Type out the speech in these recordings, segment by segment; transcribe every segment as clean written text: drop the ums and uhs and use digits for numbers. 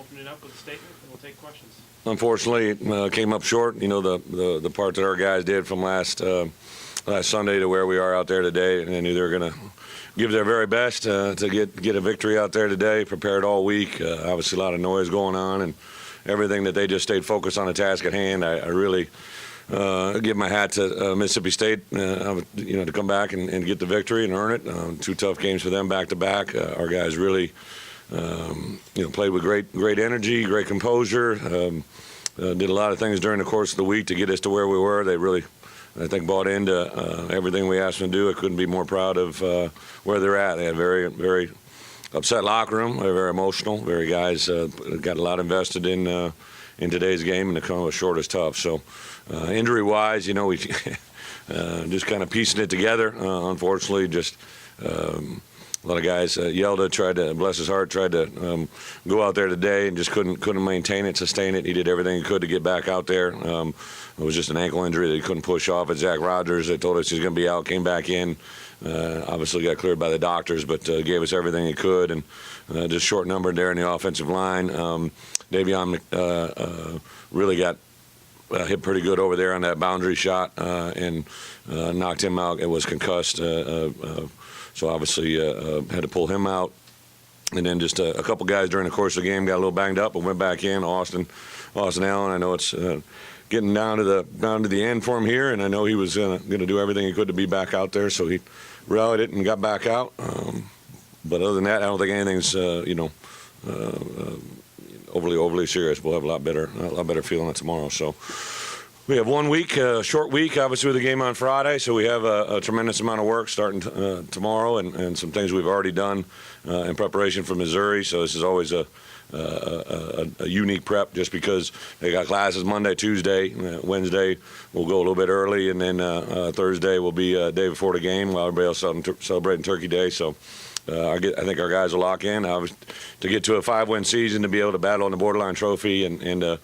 open it up with a statement, and we'll take questions. Unfortunately, came up short. You know, the part that our guys did from last Sunday to where we are out there today, and I knew they were going to give their very best to get a victory out there today. Prepared all week. Obviously, a lot of noise going on, and everything that they just stayed focused on the task at hand. I really give my hat to Mississippi State, to come back and get the victory and earn it. 2 tough games for them back to back. Our guys really, played with great energy, great composure. Did a lot of things during the course of the week to get us to where we were. They really, I think, bought into everything we asked them to do. I couldn't be more proud of where they're at. They had a very upset locker room. They're very emotional. Very guys got a lot invested in today's game, and to come up short is tough. So, injury-wise, we just kind of piecing it together. Unfortunately, just a lot of guys. Yelda tried to, bless his heart, tried to go out there today and just couldn't maintain it, sustain it. He did everything he could to get back out there. It was just an ankle injury that he couldn't push off. And Zach Rogers, they told us he's going to be out, came back in. Obviously got cleared by the doctors, but gave us everything he could, and just short numbered there in the offensive line. Davion really got hit pretty good over there on that boundary shot and knocked him out. It was concussed, so obviously had to pull him out. And then just a couple guys during the course of the game got a little banged up and went back in. Austin Allen, I know it's getting down to the end for him here, and I know he was going to do everything he could to be back out there, so he rallied it and got back out. But other than that, I don't think anything's overly serious. We'll have a lot better feeling it tomorrow. So we have 1 week, short week, obviously with the game on Friday. So we have a tremendous amount of work starting tomorrow, and some things we've already done in preparation for Missouri. So this is always a unique prep, just because they got classes Monday, Tuesday, Wednesday we'll go a little bit early, and then Thursday will be a day before the game while everybody else celebrating Turkey Day. So I think our guys will lock in to get to a 5-win season, to be able to battle on the borderline trophy, and be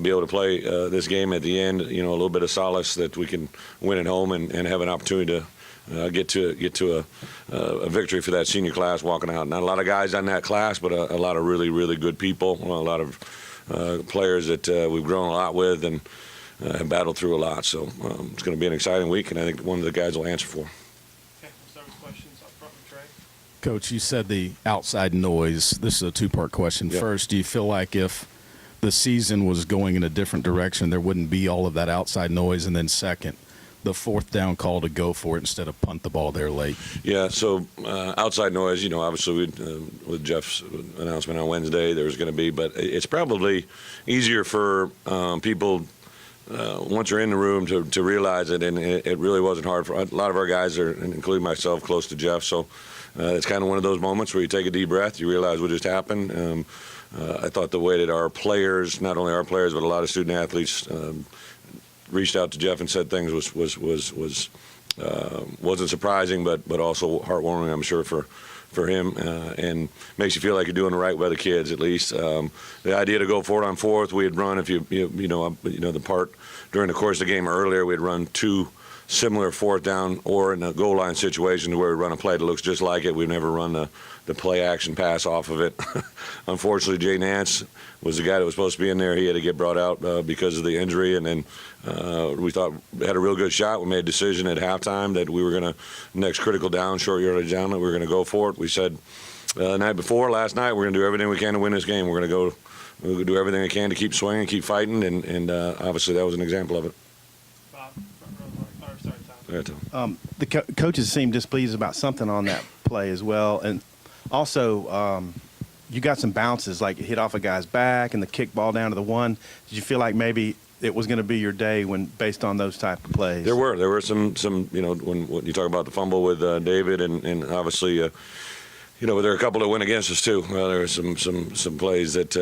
able to play this game at the end. A little bit of solace that we can win at home and have an opportunity to get to a victory for that senior class walking out. Not a lot of guys on that class, but a lot of really good people. A lot of players that we've grown a lot with and have battled through a lot. So it's going to be an exciting week, and I think one of the guys will answer for. Okay, we'll start with questions up front with Trey. Coach, you said the outside noise. This is a 2-part question. Yep. First, do you feel like if the season was going in a different direction, there wouldn't be all of that outside noise? And then second, the 4th down call to go for it instead of punt the ball there late. Yeah, so outside noise, obviously with Jeff's announcement on Wednesday, there was going to be, but it's probably easier for people once you're in the room to realize it, and it really wasn't hard for a lot of our guys, including myself, close to Jeff. So it's kind of one of those moments where you take a deep breath, you realize what just happened. I thought the way that our players, not only our players, but a lot of student athletes, reached out to Jeff and said things wasn't surprising, but also heartwarming, I'm sure, for him, and makes you feel like you're doing the right by the kids, at least. The idea to go for it on 4th, we had run, the part during the course of the game earlier, we had run 2 similar 4th down or in a goal line situation where we run a play that looks just like it. We've never run the play action pass off of it. Unfortunately, Jay Nance was the guy that was supposed to be in there. He had to get brought out because of the injury, and then we thought we had a real good shot. We made a decision at halftime that we were going to, next critical down, short yardage down, that we were going to go for it. We said the night before, last night, we're going to do everything we can to win this game. We're going to do everything we can to keep swinging, keep fighting, and obviously that was an example of it. The coaches seemed displeased about something on that play as well, and also you got some bounces, like it hit off a guy's back and the kick ball down to the 1. Did you feel like maybe it was going to be your day based on those type of plays? There were some when you talk about the fumble with David, and obviously there are a couple that went against us too. There were some plays that,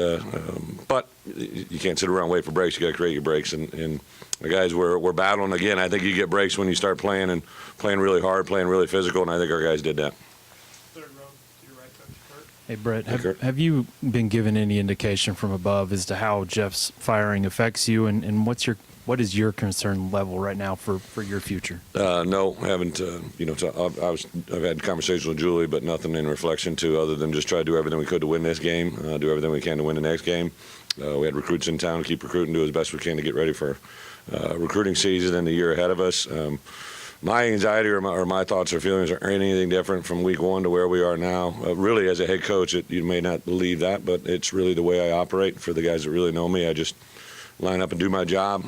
but you can't sit around and wait for breaks. You got to create your breaks, and the guys were battling again. I think you get breaks when you start playing really hard, playing really physical, and I think our guys did that. Third row to your right, Coach Kurt. Hey, Bret, have you been given any indication from above as to how Jeff's firing affects you, and what's What is your concern level right now for your future? No, haven't. I've had conversations with Julie, but nothing in reflection to other than just try to do everything we could to win this game, do everything we can to win the next game. We had recruits in town, keep recruiting, do as best we can to get ready for recruiting season and the year ahead of us. My anxiety or my thoughts or feelings are anything different from week one to where we are now. Really, as a head coach, you may not believe that, but it's really the way I operate. For the guys that really know me, I just line up and do my job.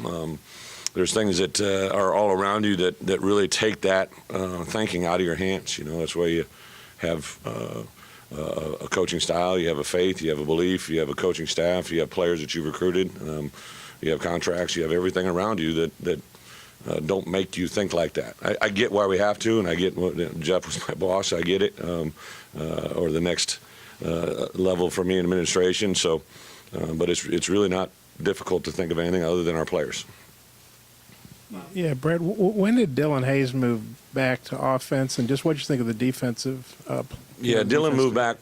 There's things that are all around you that really take that thinking out of your hands. That's why you have a coaching style, you have a faith, you have a belief, you have a coaching staff, you have players that you've recruited, you have contracts, you have everything around you that don't make you think like that. I get why we have to, and I get Jeff was my boss. I get it, or the next level for me in administration. So, but it's really not difficult to think of anything other than our players. Yeah, Bret, when did Dylan Hayes move back to offense, and just what you think of the defensive? Dylan moved back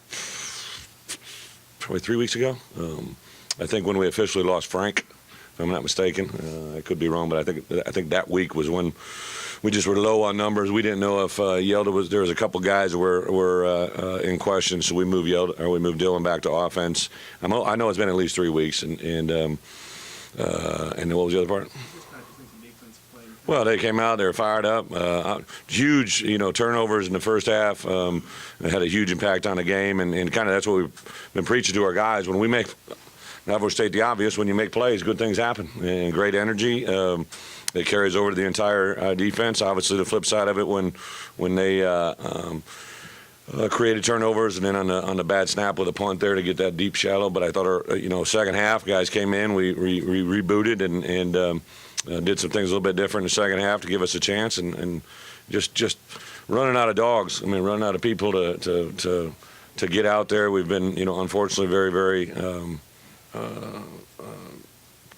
probably 3 weeks ago. I think when we officially lost Frank, if I'm not mistaken. I could be wrong, but I think that week was when we just were low on numbers. We didn't know if Yelda was. There was a couple guys that were in question, so we moved Dylan back to offense. I know it's been at least 3 weeks, and what was the other part? Well, they came out, they were fired up. Huge, turnovers in the first half. It had a huge impact on the game, and kind of that's what we've been preaching to our guys. When we make, I will state the obvious, when you make plays, good things happen, and great energy. It carries over to the entire defense. Obviously, the flip side of it, when they created turnovers, and then on the bad snap with a punt there to get that deep shallow. But I thought our second half guys came in, we rebooted and did some things a little bit different in the second half to give us a chance, and just running out of dogs. I mean, running out of people to get out there. We've been unfortunately very very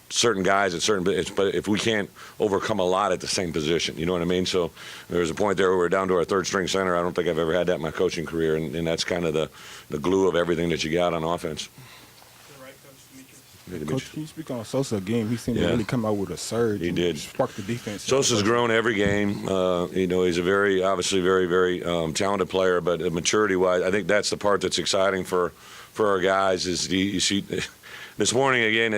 certain guys at certain, but if we can't overcome a lot at the same position, you know what I mean? So there was a point there where we're down to our third string center. I don't think I've ever had that in my coaching career, and that's kind of the glue of everything that you got on offense. Coach, can you speak on Sosa game? He seemed to really come out with a surge. He did. Spark the defense. Sosa's grown every game. He's a very, obviously very, very talented player, but maturity-wise, I think that's the part that's exciting for our guys is you see this morning again,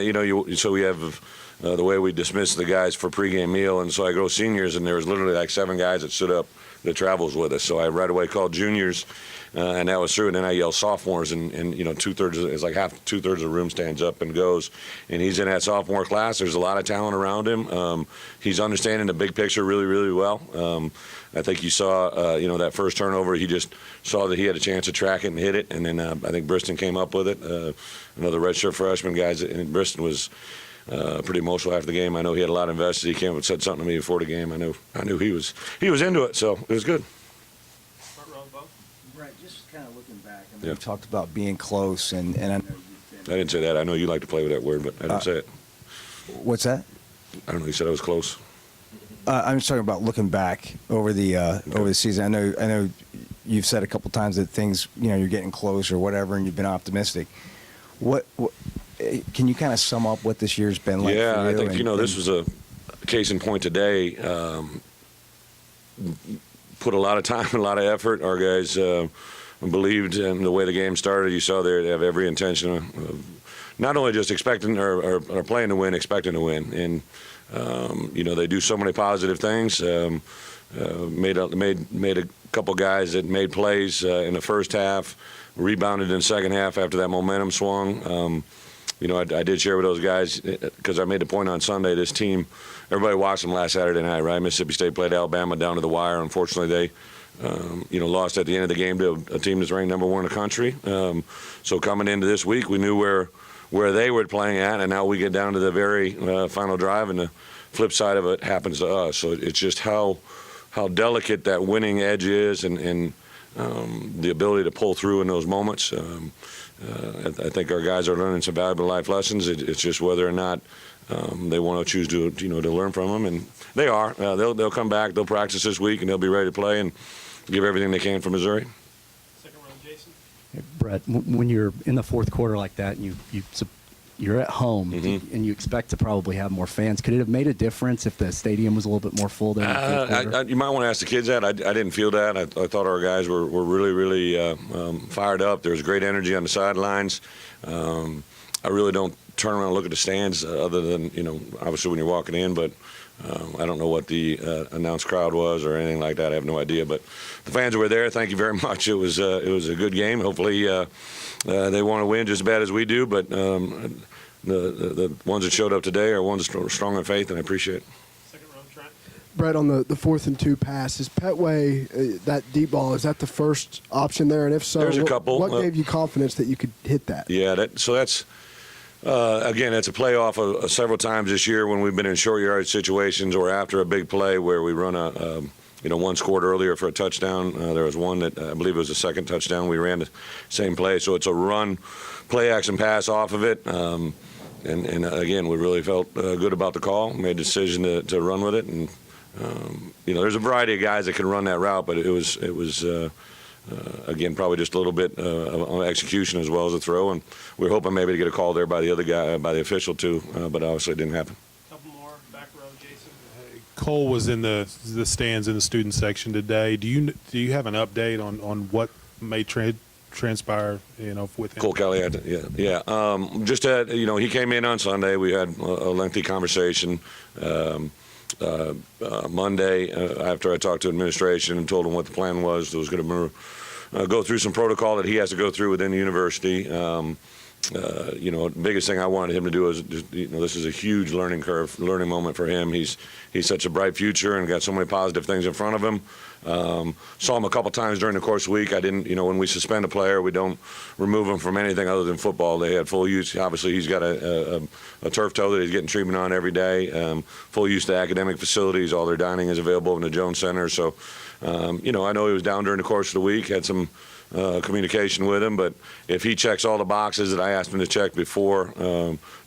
so we have the way we dismiss the guys for pregame meal, and so I go seniors, and there was literally like 7 guys that stood up that travels with us. So I right away called juniors, and that was through. And then I yell sophomores, and 2/3 it's like two-thirds of the room stands up and goes. And he's in that sophomore class. There's a lot of talent around him. He's understanding the big picture really, really well. I think you saw, that first turnover. He just saw that he had a chance to track it and hit it. And then I think Briston came up with it. Another redshirt freshman guys, and Briston was pretty emotional after the game. I know he had a lot invested. He came up and said something to me before the game. I knew he was into it, so it was good. Right, just kind of looking back. I mean, you talked about being close, and I know you've been. I didn't say that. I know you like to play with that word, but I didn't say it. What's that? I don't know. You said I was close. I'm just talking about looking back over the season. I know you've said a couple times that things, you're getting close or whatever, and you've been optimistic. What can you kind of sum up what this year's been like? Yeah, for you? I think this was a case in point today. Put a lot of time, a lot of effort. Our guys believed in the way the game started. You saw they have every intention of not only just expecting or playing to win, expecting to win. And they do so many positive things. Made a couple guys that made plays in the first half, rebounded in the second half after that momentum swung. I did share with those guys because I made the point on Sunday. This team, everybody watched them last Saturday night, right? Mississippi State played Alabama down to the wire. Unfortunately, they, lost at the end of the game to a team that's ranked number 1 in the country. So coming into this week, we knew where they were playing at, and now we get down to the very final drive, and the flip side of it happens to us. So it's just how delicate that winning edge is, and the ability to pull through in those moments. I think our guys are learning some valuable life lessons. It's just whether or not they want to choose to learn from them, and they are. They'll come back. They'll practice this week, and they'll be ready to play and give everything they can for Missouri. Second round, Jason. Hey, Bret, when you're in the fourth quarter like that, and you you're at home and you expect to probably have more fans. Could it have made a difference if the stadium was a little bit more full there? You might want to ask the kids that. I didn't feel that. I thought our guys were really, really fired up. There was great energy on the sidelines. I really don't turn around and look at the stands other than, obviously when you're walking in, but I don't know what the announced crowd was or anything like that. I have no idea. But the fans were there. Thank you very much. It was a good game. Hopefully they want to win just as bad as we do. But the ones that showed up today are ones that are strong in faith, and I appreciate it. Second row, Trent. Brett, on the 4th and 2 pass, is Petway, that deep ball, is that the first option there? And if so, There's a couple. What gave you confidence that you could hit that? Yeah, that's again, it's a play off of several times this year when we've been in short yard situations or after a big play where we run one scored earlier for a touchdown. There was one that I believe it was the second touchdown. We ran the same play, so it's a run, play action pass off of it. And again, we really felt good about the call. Made a decision to run with it, and there's a variety of guys that can run that route, but it was again probably just a little bit on execution as well as a throw, and we were hoping maybe to get a call there by the other guy, by the official too, but obviously it didn't happen. Couple more, back row, Jason. Cole was in the stands in the student section today. Do you have an update on what may transpire, with him? Cole Kelly, yeah. Just he came in on Sunday. We had a lengthy conversation. Monday, after I talked to administration and told them what the plan was, it was going to go through some protocol that he has to go through within the university. The biggest thing I wanted him to do is, this is a huge learning moment for him. He's such a bright future and got so many positive things in front of him. Saw him a couple times during the course of the week. I didn't, when we suspend a player, we don't remove him from anything other than football. They had full use. Obviously, he's got a turf toe that he's getting treatment on every day. Full use to academic facilities. All their dining is available in the Jones Center. So, I know he was down during the course of the week. Had some communication with him, but if he checks all the boxes that I asked him to check before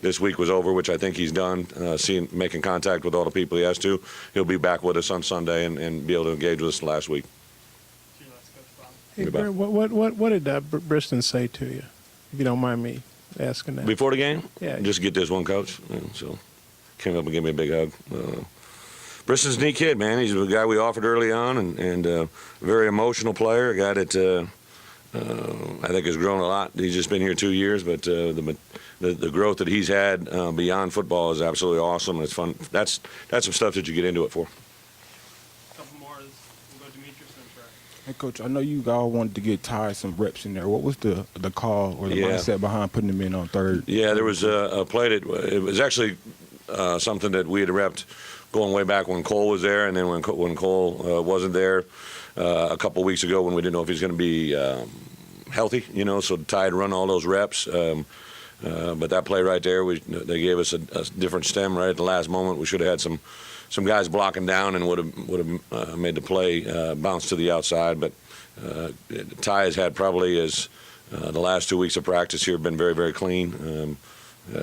this week was over, which I think he's done, making contact with all the people he has to, he'll be back with us on Sunday and be able to engage with us last week. Hey, Brett, what did Briston say to you, if you don't mind me asking that? Before the game? Yeah. Just get this one, coach. So came up and gave me a big hug. Briston's a neat kid, man. He's a guy we offered early on and a very emotional player, a guy that I think has grown a lot. He's just been here 2 years, but the growth that he's had beyond football is absolutely awesome. It's fun. That's some stuff that you get into it for. Couple more. We'll go Demetrius and Trey. Hey, Coach, I know you all wanted to get Ty some reps in there. What was the call or the mindset behind putting him in on third? Yeah, there was a play that it was actually something that we had repped going way back when Cole was there, and then when Cole wasn't there a couple weeks ago when we didn't know if he was going to be healthy, so Ty had run all those reps. But that play right there, they gave us a different stem right at the last moment. We should have had some guys blocking down and would have made the play bounce to the outside. But Ty has had probably the last 2 weeks of practice here been very, very clean.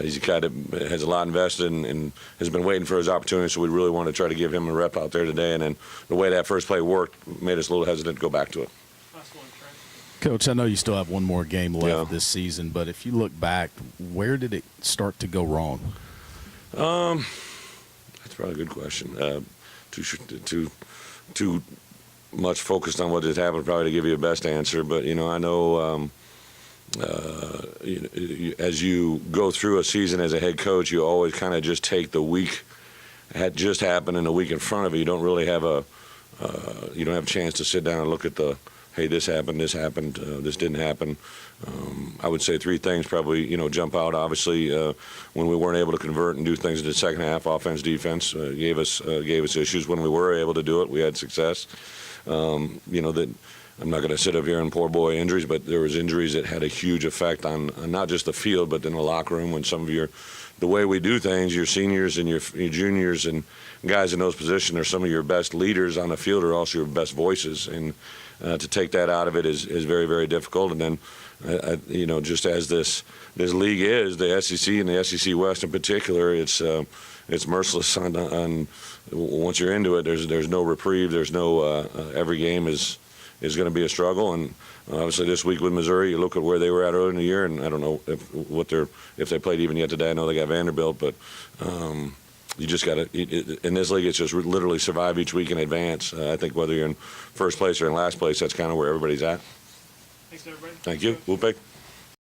He's a guy that has a lot invested and has been waiting for his opportunity, so we really want to try to give him a rep out there today. And then the way that first play worked made us a little hesitant to go back to it. Last one, Trey. Coach, I know you still have one more game left this season, but if you look back, where did it start to go wrong? That's probably a good question. Too much focused on what just happened probably to give you a best answer, but I know as you go through a season as a head coach, you always kind of just take the week had just happened and the week in front of you. You don't really have a chance to sit down and look at hey, this happened, this didn't happen. I would say three things probably, jump out. Obviously, when we weren't able to convert and do things in the second half, offense, defense gave us issues. When we were able to do it, we had success. That I'm not going to sit up here and poor boy injuries, but there was injuries that had a huge effect on not just the field, but in the locker room when some of the way we do things, your seniors and your juniors and guys in those positions are some of your best leaders on the field, are also your best voices. And to take that out of it is very, very difficult. And then, just as this league is, the SEC and the SEC West in particular, it's merciless on once you're into it. There's no reprieve. There's no every game is is going to be a struggle. And obviously this week with Missouri, you look at where they were at earlier in the year, and I don't know if they played even yet today. I know they got Vanderbilt, but you just got to, in this league, it's just literally survive each week in advance. I think whether you're in first place or in last place, that's kind of where everybody's at. Thanks, everybody. Thank you. We'll pick.